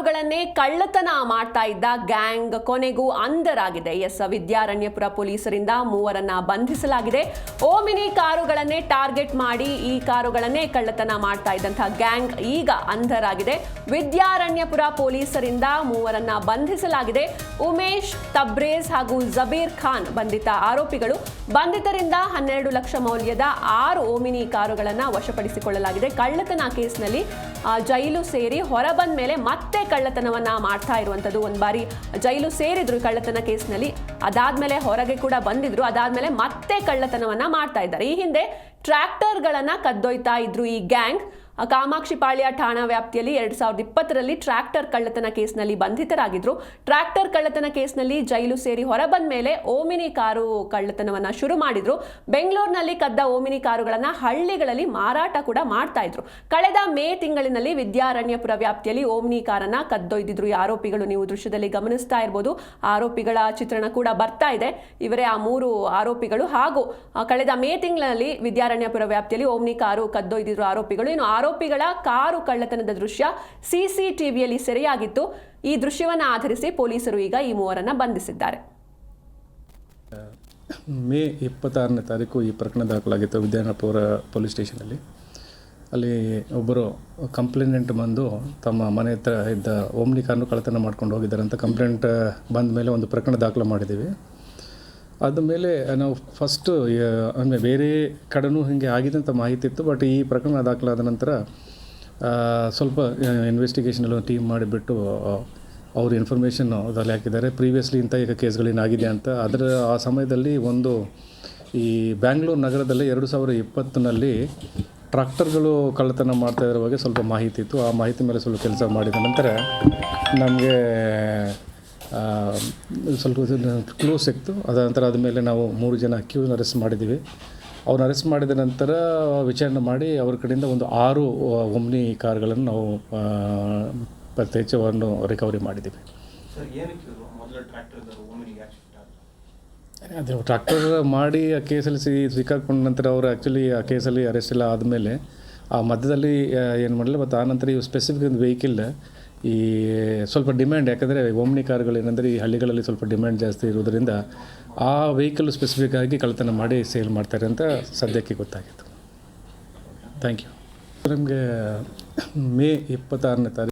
ಕಾರುಗಳನ್ನೇ ಕಳ್ಳತನ ಮಾಡ್ತಾ ಇದ್ದ ಗ್ಯಾಂಗ್ ಕೊನೆಗೂ ಅಂಧರಾಗಿದೆ. ವಿದ್ಯಾರಣ್ಯಪುರ ಪೊಲೀಸರಿಂದ ಮೂವರನ್ನ ಬಂಧಿಸಲಾಗಿದೆ. ಓಮಿನಿ ಕಾರುಗಳನ್ನೇ ಟಾರ್ಗೆಟ್ ಮಾಡಿ ಈ ಕಾರುಗಳನ್ನೇ ಕಳ್ಳತನ ಮಾಡ್ತಾ ಇದ್ದಂತಹ ಗ್ಯಾಂಗ್ ಈಗ ಅಂಧರಾಗಿದೆ. ವಿದ್ಯಾರಣ್ಯಪುರ ಪೊಲೀಸರಿಂದ ಮೂವರನ್ನ ಬಂಧಿಸಲಾಗಿದೆ. ಉಮೇಶ್, ತಬ್ರೇಜ್ ಹಾಗೂ ಜಬೀರ್ ಖಾನ್ ಬಂಧಿತ ಆರೋಪಿಗಳು. ಬಂಧಿತರಿಂದ 12 ಲಕ್ಷ ಮೌಲ್ಯದ 6 ಓಮಿನಿ ಕಾರುಗಳನ್ನು ವಶಪಡಿಸಿಕೊಳ್ಳಲಾಗಿದೆ. ಕಳ್ಳತನ ಕೇಸ್ನಲ್ಲಿ ಜೈಲು ಸೇರಿ ಹೊರಬಂದ ಮೇಲೆ ಮತ್ತೆ ಕಳ್ಳತನವನ್ನ ಮಾಡ್ತಾ ಇರುವಂತದ್ದು. ಒಂದು ಬಾರಿ ಜೈಲು ಸೇರಿದ್ರು ಕಳ್ಳತನ ಕೇಸ್ನಲ್ಲಿ, ಅದಾದ್ಮೇಲೆ ಹೊರಗೆ ಕೂಡ ಬಂದಿದ್ರು, ಅದಾದ್ಮೇಲೆ ಮತ್ತೆ ಕಳ್ಳತನವನ್ನ ಮಾಡ್ತಾ ಇದ್ದಾರೆ. ಈ ಹಿಂದೆ ಟ್ರ್ಯಾಕ್ಟರ್ಗಳನ್ನ ಕದ್ದೊಯ್ತಾ ಇದ್ರು ಈ ಗ್ಯಾಂಗ್. ಕಾಮಾಕ್ಷಿಪಾಳ್ಯ ಠಾಣಾ ವ್ಯಾಪ್ತಿಯಲ್ಲಿ 2020ರಲ್ಲಿ ಟ್ರ್ಯಾಕ್ಟರ್ ಕಳ್ಳತನ ಕೇಸ್ನಲ್ಲಿ ಬಂಧಿತರಾಗಿದ್ರು. ಟ್ರ್ಯಾಕ್ಟರ್ ಕಳ್ಳತನ ಕೇಸ್ನಲ್ಲಿ ಜೈಲು ಸೇರಿ ಹೊರಬಂದ ಮೇಲೆ ಓಮಿನಿ ಕಾರು ಕಳ್ಳತನವನ್ನ ಶುರು ಮಾಡಿದ್ರು. ಬೆಂಗಳೂರಿನಲ್ಲಿ ಕದ್ದ ಓಮಿನಿ ಕಾರುಗಳನ್ನ ಹಳ್ಳಿಗಳಲ್ಲಿ ಮಾರಾಟ ಕೂಡ ಮಾಡ್ತಾ ಇದ್ರು. ಕಳೆದ ಮೇ ತಿಂಗಳಿನಲ್ಲಿ ವಿದ್ಯಾರಣ್ಯಪುರ ವ್ಯಾಪ್ತಿಯಲ್ಲಿ ಓಮಿನಿ ಕಾರನ್ನ ಕದ್ದೊಯ್ದಿದ್ರು ಈ ಆರೋಪಿಗಳು. ನೀವು ದೃಶ್ಯದಲ್ಲಿ ಗಮನಿಸ್ತಾ ಇರಬಹುದು. ಆರೋಪಿಗಳ ಚಿತ್ರಣ ಕೂಡ ಬರ್ತಾ ಇದೆ. ಇವರೇ ಆ 3 ಆರೋಪಿಗಳು. ಹಾಗೂ ಕಳೆದ ಮೇ ತಿಂಗಳಲ್ಲಿ ವಿದ್ಯಾರಣ್ಯಪುರ ವ್ಯಾಪ್ತಿಯಲ್ಲಿ ಓಮಿನಿ ಕಾರು ಕದ್ದೊಯ್ದಿದ್ರು ಆರೋಪಿಗಳು. ಇನ್ನು ಆರೋಪಿಗಳ ಕಾರು ಕಳ್ಳತನದ ದೃಶ್ಯ ಸಿಸಿಟಿವಿಯಲ್ಲಿ ಸೆರೆಯಾಗಿತ್ತು. ಈ ದೃಶ್ಯವನ್ನು ಆಧರಿಸಿ ಪೊಲೀಸರು ಈಗ ಈ ಮೂವರನ್ನ ಬಂಧಿಸಿದ್ದಾರೆ. ಮೇ 26ನೇ ತಾರೀಕು ಈ ಪ್ರಕರಣ ದಾಖಲಾಗಿತ್ತು ವಿದ್ಯಾರಣ್ಯಪುರ ಪೊಲೀಸ್ ಸ್ಟೇಷನಲ್ಲಿ. ಅಲ್ಲಿ ಒಬ್ಬರು ಕಂಪ್ಲೇಂಟ್ ಬಂದು ತಮ್ಮ ಮನೆ ಹತ್ರ ಇದ್ದ ಓಮ್ನಿ ಕಾರನ್ನು ಕಳ್ಳತನ ಮಾಡ್ಕೊಂಡು ಹೋಗಿದ್ದಾರೆ ಅಂತ ಕಂಪ್ಲೇಂಟ್ ಬಂದ ಮೇಲೆ ಒಂದು ಪ್ರಕರಣ ದಾಖಲು ಮಾಡಿದ್ದೀವಿ. ಅದ ಮೇಲೆ ನಾವು ಫಸ್ಟು ಅಂದರೆ ಬೇರೆ ಕಡೆನೂ ಹೀಗೆ ಆಗಿದೆ ಅಂತ ಮಾಹಿತಿ ಇತ್ತು. ಬಟ್ ಈ ಪ್ರಕರಣ ದಾಖಲಾದ ನಂತರ ಸ್ವಲ್ಪ ಇನ್ವೆಸ್ಟಿಗೇಷನಲ್ಲಿ ಒಂದು ಟೀಮ್ ಮಾಡಿಬಿಟ್ಟು ಅವರು ಇನ್ಫಾರ್ಮೇಷನ್ ಅದರಲ್ಲಿ ಹಾಕಿದ್ದಾರೆ. ಪ್ರೀವಿಯಸ್ಲಿ ಇಂಥ ಈಗ ಕೇಸ್ಗಳೇನಾಗಿದೆ ಅಂತ. ಅದರ ಆ ಸಮಯದಲ್ಲಿ ಒಂದು ಈ ಬ್ಯಾಂಗ್ಳೂರು ನಗರದಲ್ಲಿ 2020ನಲ್ಲಿ ಟ್ರಾಕ್ಟರ್ಗಳು ಕಳ್ಳತನ ಮಾಡ್ತಾ ಇರೋ ಬಗ್ಗೆ ಸ್ವಲ್ಪ ಮಾಹಿತಿ ಇತ್ತು. ಆ ಮಾಹಿತಿ ಮೇಲೆ ಸ್ವಲ್ಪ ಕೆಲಸ ಮಾಡಿದ ನಂತರ ನಮಗೆ ಸ್ವಲ್ಪ ಕ್ಲೂ ಸಿಕ್ತು. ಅದ ನಂತರ ಆದಮೇಲೆ ನಾವು 3 ಜನ ಅಕ್ಯೂಸ್ನ ಅರೆಸ್ಟ್ ಮಾಡಿದ್ದೀವಿ. ಅವ್ರನ್ನ ಅರೆಸ್ಟ್ ಮಾಡಿದ ನಂತರ ವಿಚಾರಣೆ ಮಾಡಿ ಅವ್ರ ಕಡೆಯಿಂದ ಒಂದು 6 ಓಮ್ನಿ ಕಾರ್ಗಳನ್ನು ನಾವು ಪ್ರತ್ಯೇಕವನ್ನು ರಿಕವರಿ ಮಾಡಿದ್ದೀವಿ. ಅದು ಟ್ರ್ಯಾಕ್ಟರ್ ಮಾಡಿ ಆ ಕೇಸಲ್ಲಿ ಸಿಕ್ಕಾಕೊಂಡ ನಂತರ ಅವರು ಆ್ಯಕ್ಚುಲಿ ಆ ಕೇಸಲ್ಲಿ ಅರೆಸ್ಟ್ ಎಲ್ಲ ಆದಮೇಲೆ ಆ ಮಧ್ಯದಲ್ಲಿ ಏನು ಮಾಡಲಿಲ್ಲ. ಮತ್ತು ಆ ನಂತರ ಇವು ಸ್ಪೆಸಿಫಿಕ್ ಒಂದು ವೆಹಿಕಲ್ ಈ ಸ್ವಲ್ಪ ಡಿಮ್ಯಾಂಡ್, ಯಾಕಂದರೆ ಓಮ್ನಿ ಕಾರುಗಳು ಏನಂದರೆ ಈ ಹಳ್ಳಿಗಳಲ್ಲಿ ಸ್ವಲ್ಪ ಡಿಮ್ಯಾಂಡ್ ಜಾಸ್ತಿ ಇರೋದರಿಂದ ಆ ವೆಹಿಕಲ್ ಸ್ಪೆಸಿಫಿಕ್ ಆಗಿ ಕಳ್ಳತನ ಮಾಡಿ ಸೇಲ್ ಮಾಡ್ತಾರೆ ಅಂತ ಸದ್ಯಕ್ಕೆ ಗೊತ್ತಾಗಿತ್ತು. Thank you. ನಮಗೆ ಮೇ 26ನೇ ತಾರೀಕು